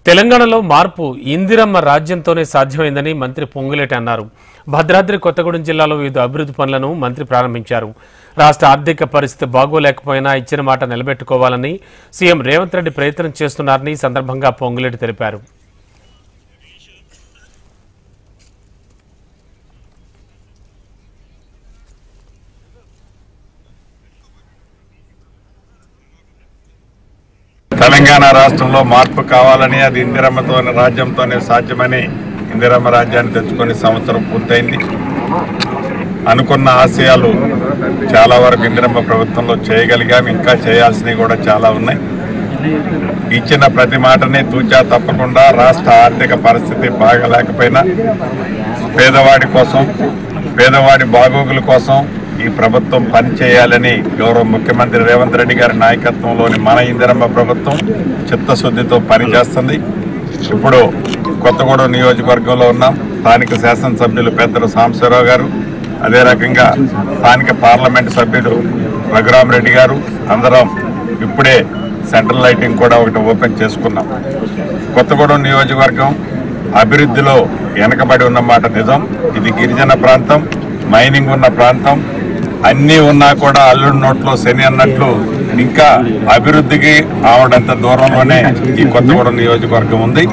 తెలంగాణలో మార్పు ఇందిరమ్మ రాజ్యంతోనే సాధ్యమైందని మంత్రి పొంగులేటి అన్నారు. భద్రాద్రి కొత్తగూడెం జిల్లాలో వివిధ అభివృద్ధి పనులను మంత్రి ప్రారంభించారు. రాష్ట్ర ఆర్థిక పరిస్థితి బాగోలేకపోయినా ఇచ్చిన మాట నిలబెట్టుకోవాలని సీఎం రేవంత్ రెడ్డి ప్రయత్నం చేస్తున్నారని సందర్భంగా పొంగులేటి తెలిపారు. తెలంగాణ రాష్ట్రంలో మార్పు కావాలని అది ఇందిరమ్మతో రాజ్యంతోనే సాధ్యమని ఇందిరమ్మ రాజ్యాన్ని తెచ్చుకొని సంవత్సరం పూర్తయింది. అనుకున్న ఆశయాలు చాలా వరకు ఇందిరమ్మ ప్రభుత్వంలో చేయగలిగాం. ఇంకా చేయాల్సినవి కూడా చాలా ఉన్నాయి. ఇచ్చిన ప్రతి మాటని తూచా తప్పకుండా రాష్ట్ర ఆర్థిక పరిస్థితి బాగలేకపోయినా పేదవాడి కోసం, పేదవాడి బాగోగుల కోసం ఈ ప్రభుత్వం పనిచేయాలని గౌరవ ముఖ్యమంత్రి రేవంత్ రెడ్డి గారి నాయకత్వంలోని మన ఇందిరమ్మ ప్రభుత్వం చిత్తశుద్ధితో పనిచేస్తుంది. ఇప్పుడు కొత్తగూడెం నియోజకవర్గంలో ఉన్నాం. స్థానిక శాసనసభ్యులు పెద్దలు సాంబశివరావు గారు, అదే రకంగా స్థానిక పార్లమెంటు సభ్యులు రఘురామరెడ్డి గారు అందరం ఇప్పుడే సెంట్రల్ లైటింగ్ కూడా ఒకటి ఓపెన్ చేసుకున్నాం. కొత్తగూడెం నియోజకవర్గం అభివృద్ధిలో వెనకబడి ఉన్నమాట నిజం. ఇది గిరిజన ప్రాంతం, మైనింగ్ ఉన్న ప్రాంతం. అన్నీ ఉన్నా కూడా అల్లుడి నోట్లో శని అన్నట్లు ఇంకా అభివృద్ధికి ఆవడంత దూరంలోనే ఈ కొత్తగూడెం నియోజకవర్గం ఉంది.